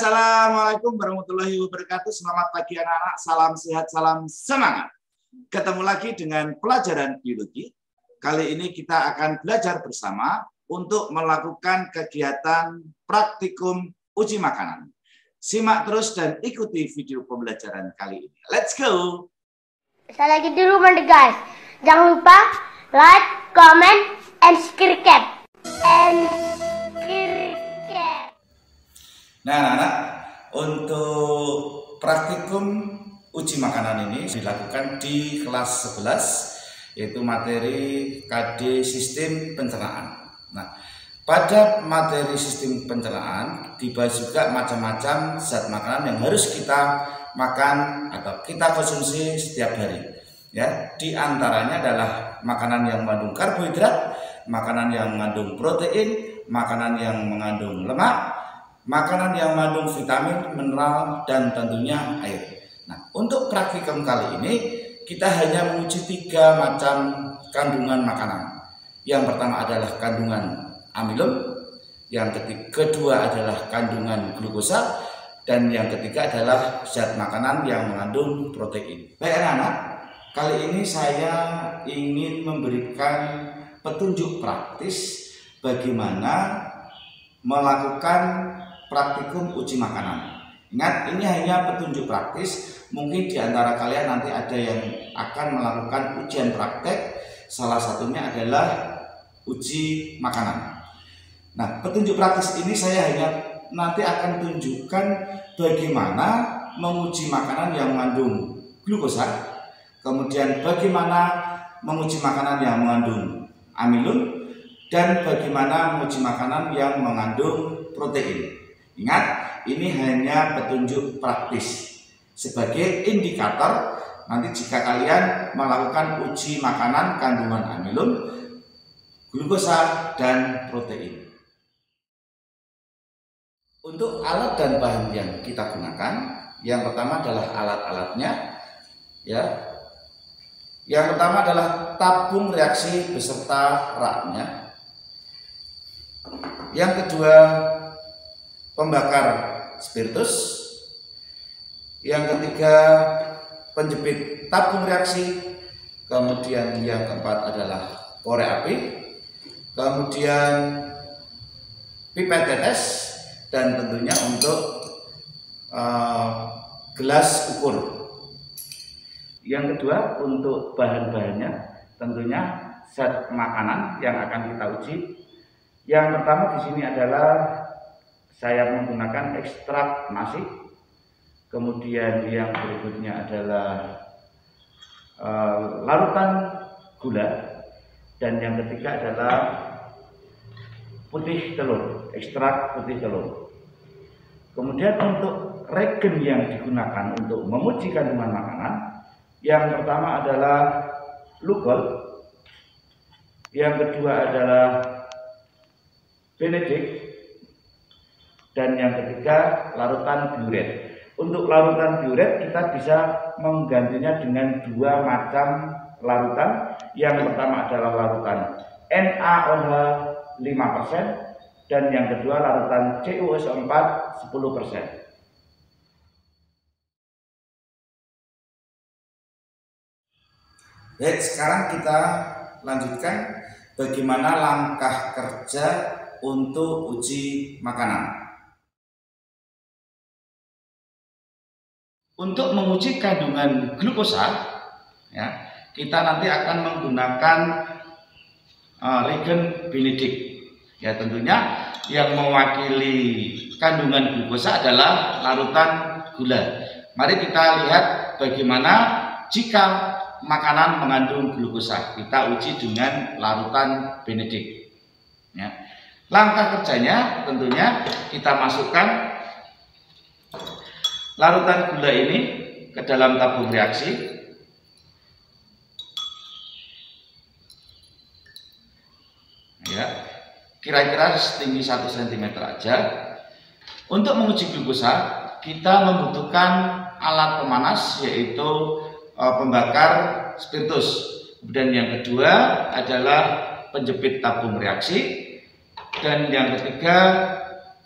Assalamualaikum warahmatullahi wabarakatuh. Selamat pagi anak-anak, salam sehat, salam semangat. Ketemu lagi dengan pelajaran biologi. Kali ini kita akan belajar bersama untuk melakukan kegiatan praktikum uji makanan. Simak terus dan ikuti video pembelajaran kali ini. Let's go! Saya lagi di rumah nih guys. Jangan lupa like, comment, and subscribe. Nah, anak-anak, untuk praktikum uji makanan ini dilakukan di kelas 11, yaitu materi KD Sistem Pencernaan. Nah, pada materi sistem pencernaan dibahas juga macam-macam zat makanan yang harus kita makan atau kita konsumsi setiap hari. Ya, di antaranya adalah makanan yang mengandung karbohidrat, makanan yang mengandung protein, makanan yang mengandung lemak, makanan yang mengandung vitamin, mineral, dan tentunya air. Nah, untuk praktikum kali ini kita hanya menguji 3 macam kandungan makanan. Yang pertama adalah kandungan amilum, yang kedua adalah kandungan glukosa, dan yang ketiga adalah zat makanan yang mengandung protein. Baik anak-anak, kali ini saya ingin memberikan petunjuk praktis bagaimana melakukan praktikum uji makanan. Ingat, ini hanya petunjuk praktis. Mungkin di antara kalian nanti ada yang akan melakukan ujian praktek. Salah satunya adalah uji makanan. Nah, petunjuk praktis ini saya hanya nanti akan tunjukkan bagaimana menguji makanan yang mengandung glukosa, kemudian bagaimana menguji makanan yang mengandung amilum, dan bagaimana menguji makanan yang mengandung protein. Ingat, ini hanya petunjuk praktis sebagai indikator nanti jika kalian melakukan uji makanan kandungan amilum, glukosa, dan protein. Untuk alat dan bahan yang kita gunakan, yang pertama adalah alat-alatnya, ya. Yang pertama adalah tabung reaksi beserta raknya. Yang kedua, pembakar spiritus. Yang ketiga, penjepit tabung reaksi. Kemudian yang keempat adalah korek api. Kemudian pipet tetes, dan tentunya untuk gelas ukur. Yang kedua, untuk bahan-bahannya tentunya zat makanan yang akan kita uji. Yang pertama di sini adalah saya menggunakan ekstrak nasi. Kemudian yang berikutnya adalah larutan gula, dan yang ketiga adalah putih telur, ekstrak putih telur. Kemudian untuk regen yang digunakan untuk menguji kandungan makanan, yang pertama adalah Lugol, yang kedua adalah Benedict, dan yang ketiga larutan biuret. Untuk larutan biuret kita bisa menggantinya dengan 2 macam larutan. Yang pertama adalah larutan NaOH 5%, dan yang kedua larutan CuSO4 10%. Baik, sekarang kita lanjutkan bagaimana langkah kerja untuk uji makanan. Untuk menguji kandungan glukosa, ya, kita nanti akan menggunakan regen Benedict. Ya, tentunya yang mewakili kandungan glukosa adalah larutan gula. Mari kita lihat bagaimana jika makanan mengandung glukosa. Kita uji dengan larutan Benedict. Ya. Langkah kerjanya tentunya kita masukkan larutan gula ini ke dalam tabung reaksi. Ya, kira-kira setinggi 1 cm aja. Untuk menguji glukosa, kita membutuhkan alat pemanas, yaitu pembakar spiritus. Kemudian yang kedua adalah penjepit tabung reaksi, dan yang ketiga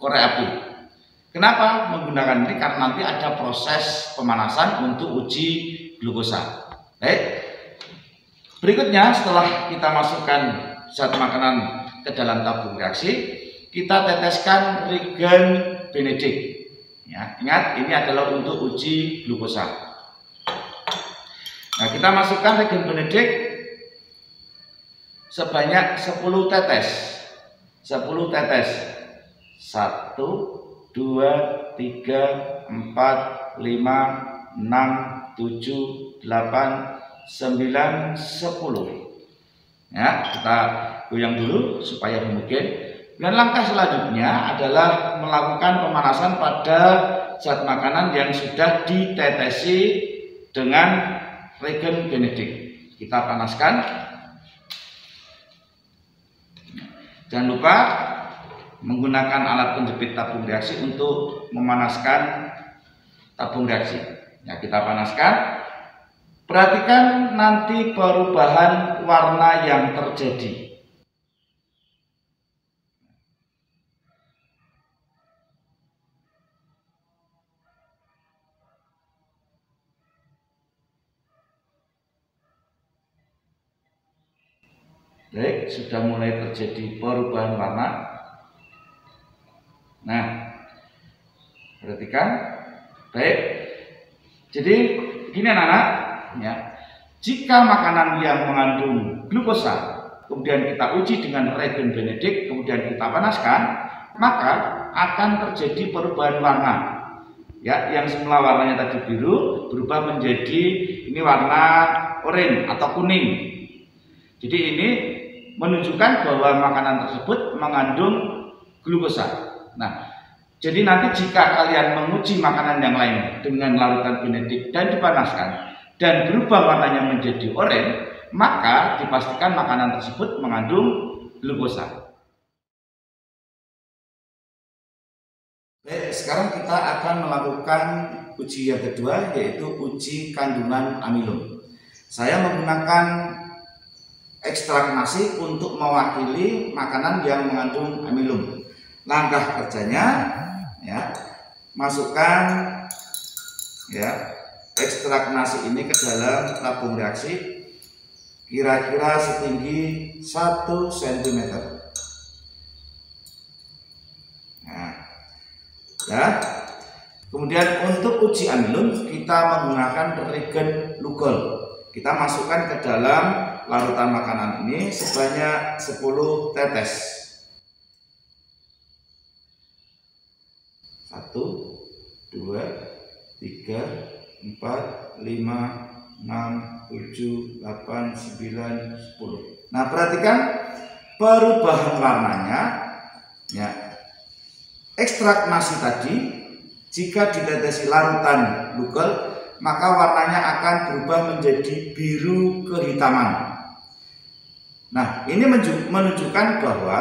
korek api. Kenapa menggunakan ini? Karena nanti ada proses pemanasan untuk uji glukosa. Baik. Berikutnya setelah kita masukkan zat makanan ke dalam tabung reaksi, kita teteskan regen Benedict. Ya, ingat ini adalah untuk uji glukosa. Nah, kita masukkan regen Benedict sebanyak 10 tetes. 10 tetes. 1 2 3 4 5 6 7 8 9 10. Ya, kita goyang dulu supaya homogen. Dan langkah selanjutnya adalah melakukan pemanasan pada zat makanan yang sudah ditetesi dengan regen Benedict. Kita panaskan. Jangan lupa menggunakan alat penjepit tabung reaksi untuk memanaskan tabung reaksi. Ya, kita panaskan. Perhatikan nanti perubahan warna yang terjadi. Baik, sudah mulai terjadi perubahan warna. Nah, perhatikan. Baik. Jadi gini anak-anak, ya. Jika makanan yang mengandung glukosa kemudian kita uji dengan regen Benedict, kemudian kita panaskan, maka akan terjadi perubahan warna. Ya, yang semula warnanya tadi biru berubah menjadi ini warna oranye atau kuning. Jadi ini menunjukkan bahwa makanan tersebut mengandung glukosa. Nah, jadi nanti jika kalian menguji makanan yang lain dengan larutan Benedict dan dipanaskan dan berubah warnanya menjadi oranye, maka dipastikan makanan tersebut mengandung glukosa. Baik, sekarang kita akan melakukan uji yang kedua, yaitu uji kandungan amilum. Saya menggunakan ekstrak nasi untuk mewakili makanan yang mengandung amilum. Langkah kerjanya, ya, masukkan ya ekstrak nasi ini ke dalam tabung reaksi kira-kira setinggi 1 cm. Nah, ya. Kemudian untuk uji amilum kita menggunakan regen Lugol. Kita masukkan ke dalam larutan makanan ini sebanyak 10 tetes. 1 2 3 4 5 6 7 8 9 10. Nah, perhatikan perubahan warnanya. Ya. Ekstrak nasi tadi jika ditetesi larutan Lugol, maka warnanya akan berubah menjadi biru kehitaman. Nah, ini menunjukkan bahwa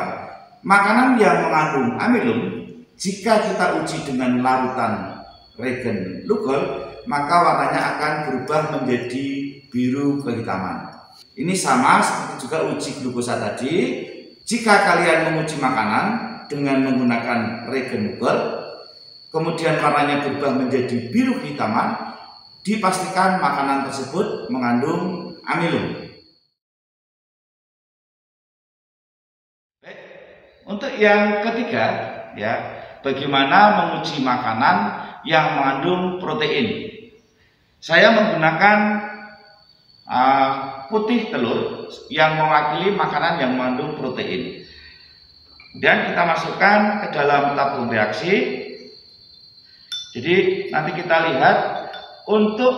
makanan yang mengandung amilum, jika kita uji dengan larutan regen Lugol, maka warnanya akan berubah menjadi biru kehitaman. Ini sama seperti juga uji glukosa tadi. Jika kalian menguji makanan dengan menggunakan regen Lugol, kemudian warnanya berubah menjadi biru kehitaman, dipastikan makanan tersebut mengandung amilum. Untuk yang ketiga, ya, bagaimana menguji makanan yang mengandung protein. Saya menggunakan putih telur yang mewakili makanan yang mengandung protein. Dan kita masukkan ke dalam tabung reaksi. Jadi nanti kita lihat untuk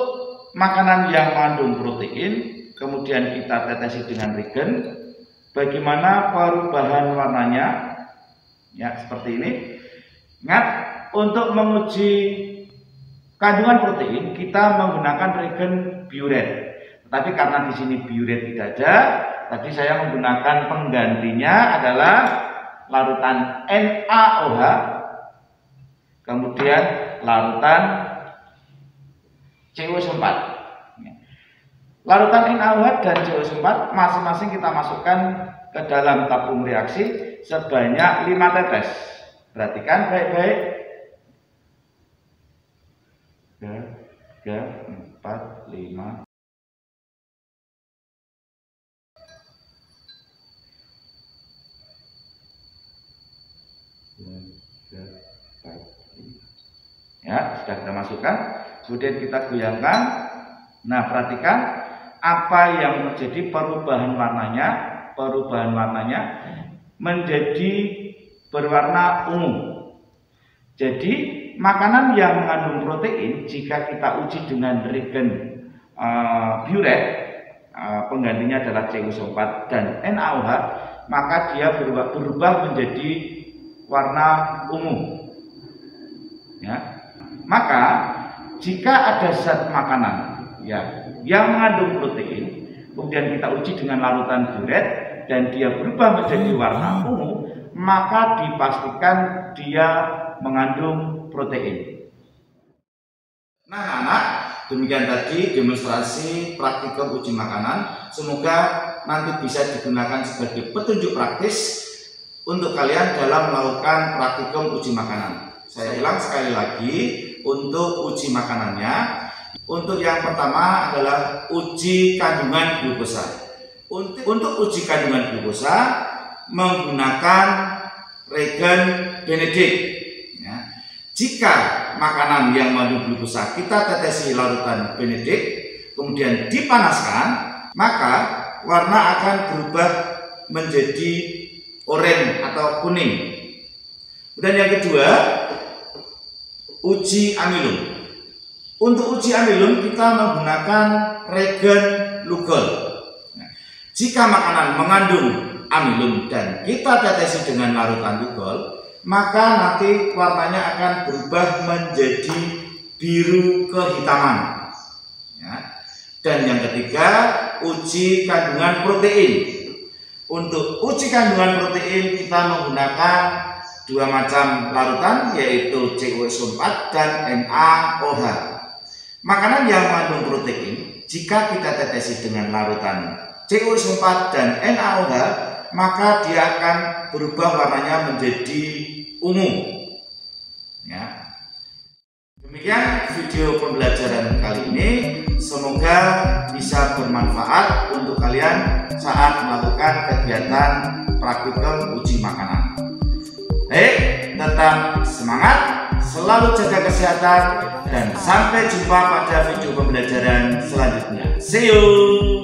makanan yang mengandung protein, kemudian kita tetesi dengan regen, bagaimana perubahan warnanya, ya seperti ini. Ingat, untuk menguji kandungan protein kita menggunakan regen biuret. Tapi karena di sini biuret tidak ada, tadi saya menggunakan penggantinya adalah larutan NaOH, kemudian larutan CO4. Larutan NaOH dan CO4 masing-masing kita masukkan ke dalam tabung reaksi sebanyak 5 tetes. Perhatikan baik-baik. 3, 4, 5. Ya, sudah kita masukkan, kemudian kita goyangkan. Nah, perhatikan apa yang terjadi, perubahan warnanya menjadi berwarna ungu. Jadi makanan yang mengandung protein, jika kita uji dengan reagen biuret, penggantinya adalah CuO4 dan NaOH, maka dia berubah menjadi warna ungu. Ya. Maka jika ada zat makanan yang mengandung protein, kemudian kita uji dengan larutan biuret dan dia berubah menjadi warna ungu, maka dipastikan dia mengandung protein. Nah, anak-anak, demikian tadi demonstrasi praktikum uji makanan. Semoga nanti bisa digunakan sebagai petunjuk praktis untuk kalian dalam melakukan praktikum uji makanan. Saya ulang sekali lagi untuk uji makanannya. Untuk yang pertama adalah uji kandungan glukosa. Untuk uji kandungan glukosa menggunakan reagen Benedict. Ya. Jika makanan yang mengandung glukosa kita tetesi larutan Benedict, kemudian dipanaskan, maka warna akan berubah menjadi oranye atau kuning. Dan yang kedua, uji amilum. Untuk uji amilum kita menggunakan reagen Lugol. Jika makanan mengandung amilum dan kita tetesi dengan larutan Lugol, maka nanti warnanya akan berubah menjadi biru kehitaman. Ya. Dan yang ketiga, uji kandungan protein. Untuk uji kandungan protein kita menggunakan dua macam larutan, yaitu CuO4 dan NaOH. Makanan yang mengandung protein, jika kita tetesi dengan larutan CuO4 dan NaOH, maka dia akan berubah warnanya menjadi ungu. Ya. Demikian video pembelajaran kali ini. Semoga bisa bermanfaat untuk kalian saat melakukan kegiatan praktikum uji makanan. Baik, tetap semangat, selalu jaga kesehatan, dan sampai jumpa pada video pembelajaran selanjutnya. See you!